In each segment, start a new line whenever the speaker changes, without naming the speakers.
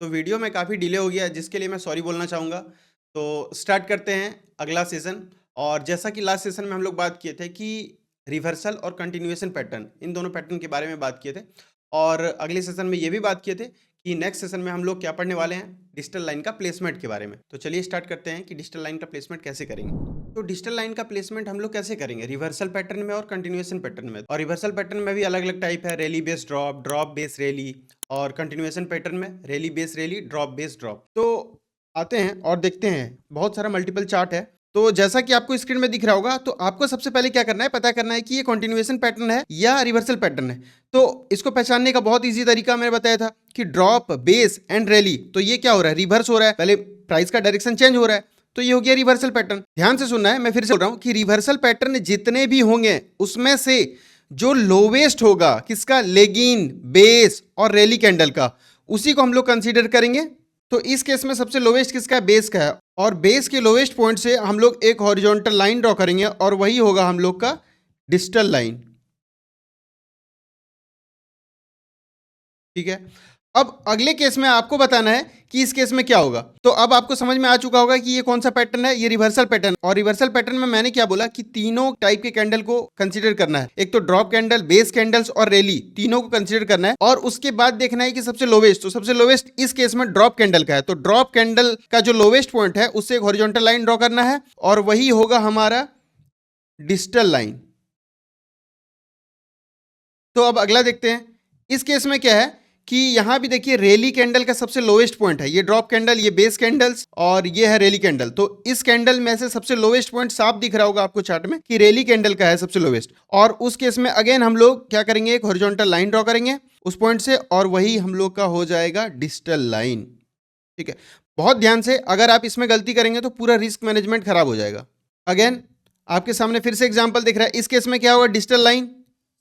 तो वीडियो में काफ़ी डिले हो गया जिसके लिए मैं सॉरी बोलना चाहूँगा। तो स्टार्ट करते हैं अगला सेशन। और जैसा कि लास्ट सेशन में हम लोग बात किए थे कि रिवर्सल और कंटिन्यूएशन पैटर्न, इन दोनों पैटर्न के बारे में बात किए थे। और अगले सेशन में ये भी बात किए थे कि नेक्स्ट सेशन में हम लोग क्या पढ़ने वाले हैं, डिजिटल लाइन का प्लेसमेंट के बारे में। तो चलिए स्टार्ट करते हैं कि डिजिटल लाइन का प्लेसमेंट कैसे करेंगे। तो डिजिटल लाइन का प्लेसमेंट हम लोग कैसे करेंगे, रिवर्सल पैटर्न में और कंटिन्यूएशन पैटर्न में। और रिवर्सल पैटर्न में भी अलग अलग टाइप है, rally based drop, drop based rally. और कंटिन्यूएशन पैटर्न में rally based rally, drop based drop. तो आते हैं और देखते हैं, बहुत सारा मल्टीपल चार्ट है। तो जैसा कि आपको स्क्रीन में दिख रहा होगा, तो आपको सबसे पहले क्या करना है, पता करना है कि ये कंटिन्यूएशन पैटर्न है या रिवर्सल पैटर्न है। तो इसको पहचानने का बहुत इजी तरीका मैंने बताया था कि ड्रॉप, बेस एंड रैली। तो ये क्या हो रहा है, रिवर्स हो रहा है, पहले प्राइस का डायरेक्शन चेंज हो रहा है, तो ये हो गया रिवर्सल पैटर्न। ध्यान से सुनना है, मैं फिर से बोल रहा हूं कि रिवर्सल पैटर्न जितने भी होंगे उसमें से जो लोवेस्ट होगा किसका, लेगिन, बेस और रैली कैंडल का, उसी को हम लोग कंसीडर करेंगे। तो इस केस में सबसे लोवेस्ट किसका है, बेस का है। और बेस के लोवेस्ट पॉइंट से हम लोग एक हॉरिजॉन्टल लाइन ड्रॉ करेंगे और वही होगा हम लोग का डिजिटल लाइन। ठीक है। अब अगले केस में आपको बताना है कि इस केस में क्या होगा। तो अब आपको समझ में आ चुका होगा कि ये कौन सा पैटर्न है, ये रिवर्सल पैटर्न। और रिवर्सल पैटर्न में मैंने क्या बोला कि तीनों टाइप के कैंडल को कंसीडर करना है। एक तो ड्रॉप कैंडल, बेस कैंडल्स और रैली, तीनों को कंसीडर करना है। और उसके बाद देखना है कि सबसे लोवेस्ट, तो सबसे लोवेस्ट इस केस में ड्रॉप कैंडल का है। तो ड्रॉप कैंडल का जो लोवेस्ट पॉइंट है उससे एक हॉरिजॉन्टल लाइन ड्रॉ करना है और वही होगा हमारा डिजिटल लाइन। तो अब अगला देखते हैं। इस केस में क्या है कि यहां भी देखिए रैली कैंडल का सबसे लोवेस्ट पॉइंट है, ये ड्रॉप कैंडल, ये बेस कैंडल्स और ये है रैली कैंडल। तो इस कैंडल में से सबसे लोवेस्ट पॉइंट साफ दिख रहा होगा आपको चार्ट में कि रैली कैंडल का है सबसे लोवेस्ट। और उस केस में अगेन हम लोग क्या करेंगे, एक हॉरिजॉन्टल लाइन ड्रॉ करेंगे उस पॉइंट से और वही हम लोग का हो जाएगा डिजिटल लाइन। ठीक है, बहुत ध्यान से, अगर आप इसमें गलती करेंगे तो पूरा रिस्क मैनेजमेंट खराब हो जाएगा। अगेन आपके सामने फिर से एग्जाम्पल दिख रहा है। इस केस में क्या होगा, डिजिटल लाइन,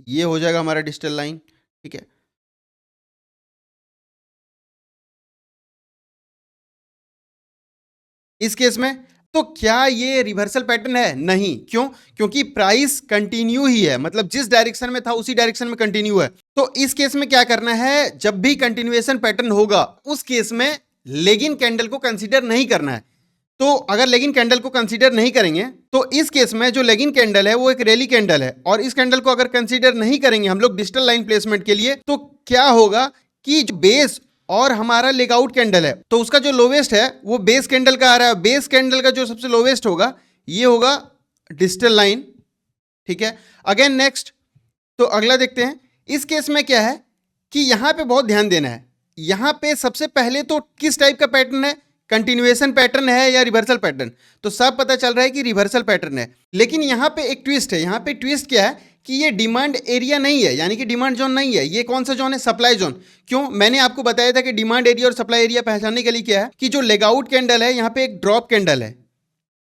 ये हो जाएगा हमारा डिजिटल लाइन। ठीक है, इस केस में तो क्या ये रिवर्सल पैटर्न है, नहीं। क्यों, क्योंकि प्राइस कंटिन्यू ही है, मतलब जिस डायरेक्शन में था उसी डायरेक्शन में कंटिन्यू है। तो इस केस में क्या करना है, जब भी कंटिन्यूएशन पैटर्न होगा उस केस में लेगिन कैंडल को कंसीडर नहीं करना है। तो अगर लेगिन कैंडल को कंसीडर नहीं करेंगे तो इस केस में जो लेगिन कैंडल है वो एक रैली कैंडल है, और इस कैंडल को अगर कंसीडर नहीं करेंगे हम लोग डिजिटल लाइन प्लेसमेंट के लिए, तो क्या होगा कि जो बेस और हमारा लेगआउट कैंडल है तो उसका जो लोवेस्ट है वो बेस कैंडल का आ रहा है। बेस कैंडल का जो सबसे लोवेस्ट होगा ये होगा डिजिटल लाइन। ठीक है, अगेन नेक्स्ट, तो अगला देखते हैं। इस केस में क्या है कि यहां पे बहुत ध्यान देना है। यहां पे सबसे पहले तो किस टाइप का पैटर्न है, कंटिन्यूएशन पैटर्न है या रिवर्सल पैटर्न। तो सब पता चल रहा है कि रिवर्सल पैटर्न है, लेकिन यहां पे एक ट्विस्ट है। यहां पे ट्विस्ट क्या है कि ये डिमांड एरिया नहीं है, यानी कि डिमांड जोन नहीं है। ये कौन सा जोन है, सप्लाई जोन। क्यों, मैंने आपको बताया था कि डिमांड एरिया और सप्लाई एरिया पहचानने के लिए क्या है कि जो लेगआउट कैंडल है यहां पे एक ड्रॉप कैंडल है,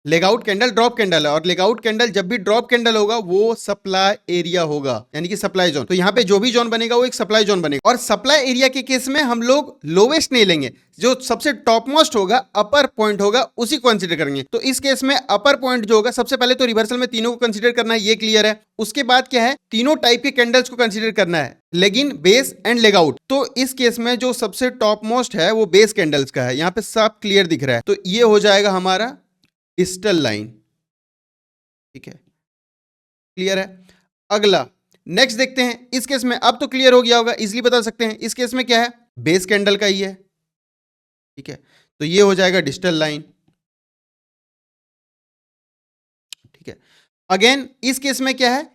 लेगआउट कैंडल ड्रॉप कैंडल है। और लेगआउट कैंडल जब भी ड्रॉप कैंडल होगा वो सप्लाई एरिया होगा, यानी कि सप्लाई जोन। तो यहां पे जो भी जोन बनेगा वो एक सप्लाई जोन बनेगा। और सप्लाई एरिया के केस में हम लोग लोवेस्ट नहीं लेंगे, जो सबसे टॉप मोस्ट होगा, अपर पॉइंट होगा, उसी को कंसीडर करेंगे। तो इस केस में अपर पॉइंट जो होगा, सबसे पहले तो रिवर्सल में तीनों को कंसीडर करना है, ये क्लियर है। उसके बाद क्या है, तीनों टाइप के कैंडल्स को कंसीडर करना है, लेगिन, बेस एंड लेगआउट। तो इस केस में जो सबसे टॉप मोस्ट है वो बेस कैंडल्स का है, यहां पे सब क्लियर दिख रहा है। तो ये हो जाएगा हमारा डिजिटल लाइन। ठीक है, क्लियर है। अगला नेक्स्ट देखते हैं। इस केस में अब तो क्लियर हो गया होगा, इजीली बता सकते हैं। इस केस में क्या है, बेस कैंडल का ही है। ठीक है, तो ये हो जाएगा डिजिटल लाइन। ठीक है, अगेन इस केस में क्या है,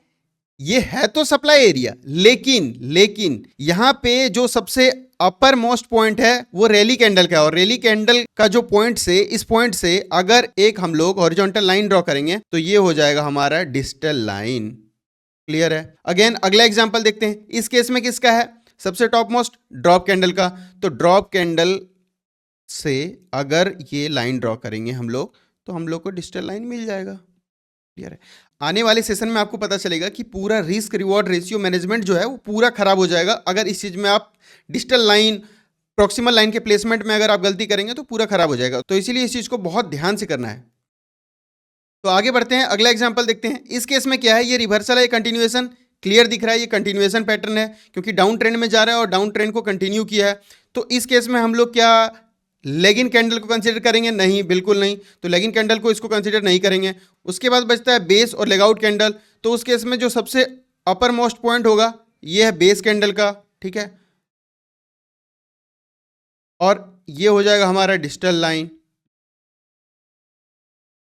ये है तो सप्लाई एरिया, लेकिन यहां पे जो सबसे अपर मोस्ट पॉइंट है वो रैली कैंडल का है। और रैली कैंडल का जो पॉइंट से, इस पॉइंट से अगर एक हम लोग हॉरिजॉन्टल लाइन ड्रॉ करेंगे तो ये हो जाएगा हमारा डिजिटल लाइन। क्लियर है। अगेन अगला एग्जांपल देखते हैं। इस केस में किसका है, सबसे टॉप मोस्ट ड्रॉप कैंडल का। तो ड्रॉप कैंडल से अगर ये लाइन ड्रॉ करेंगे हम लोग तो हम लोग को डिजिटल लाइन मिल जाएगा। क्लियर है। आने वाले सेशन में आपको पता चलेगा कि पूरा रिस्क रिवॉर्ड रेशियो मैनेजमेंट जो है वो पूरा खराब हो जाएगा अगर इस चीज में आप डिजिटल लाइन, प्रॉक्सिमल लाइन के प्लेसमेंट में अगर आप गलती करेंगे तो पूरा खराब हो जाएगा। तो इसीलिए इस चीज को बहुत ध्यान से करना है। तो आगे बढ़ते हैं, अगला एग्जांपल देखते हैं। इस केस में क्या है, ये रिवर्सल है, कंटिन्यूएशन, क्लियर दिख रहा है ये कंटिन्यूएशन पैटर्न है क्योंकि डाउन ट्रेंड में जा रहा है और डाउन ट्रेंड को कंटिन्यू किया है। तो इस केस में हम लोग क्या लेगिन कैंडल को कंसीडर करेंगे? नहीं, बिल्कुल नहीं। तो लेगिन कैंडल को इसको कंसीडर नहीं करेंगे। उसके बाद बचता है बेस और लेगआउट कैंडल। तो उस केस में जो सबसे अपर मोस्ट पॉइंट होगा ये है बेस कैंडल का, ठीक है, और ये हो जाएगा हमारा डिजिटल लाइन।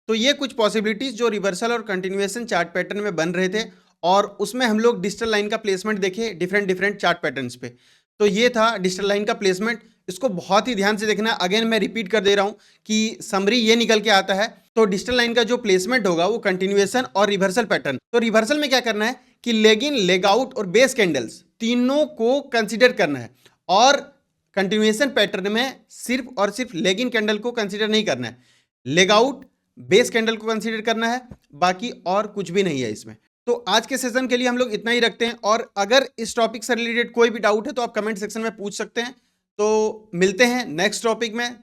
तो ये कुछ पॉसिबिलिटीज जो रिवर्सल और कंटिन्यूएशन चार्ट पैटर्न में बन रहे थे और उसमें हम लोग डिजिटल लाइन का प्लेसमेंट देखे डिफरेंट डिफरेंट चार्ट पैटर्न्स पे। तो ये था डिजिटल लाइन का प्लेसमेंट। इसको बहुत ही ध्यान से देखना। अगेन मैं रिपीट कर दे रहा हूं कि समरी ये निकल के आता है। तो डिजिटल लाइन का जो प्लेसमेंट होगा वो कंटिन्यूएशन और रिवर्सल पैटर्न। तो रिवर्सल में क्या करना है कि लेग इन, लेग आउट और बेस कैंडल्स तीनों को कंसिडर करना है, और कंटिन्यूएशन पैटर्न में सिर्फ और सिर्फ लेग इन कैंडल को कंसिडर नहीं करना है, लेग आउट बेस कैंडल को कंसीडर करना है, बाकी और कुछ भी नहीं है इसमें। तो आज के सेशन के लिए हम लोग इतना ही रखते हैं, और अगर इस टॉपिक से रिलेटेड कोई भी डाउट है तो आप कमेंट सेक्शन में पूछ सकते हैं। तो मिलते हैं नेक्स्ट टॉपिक में।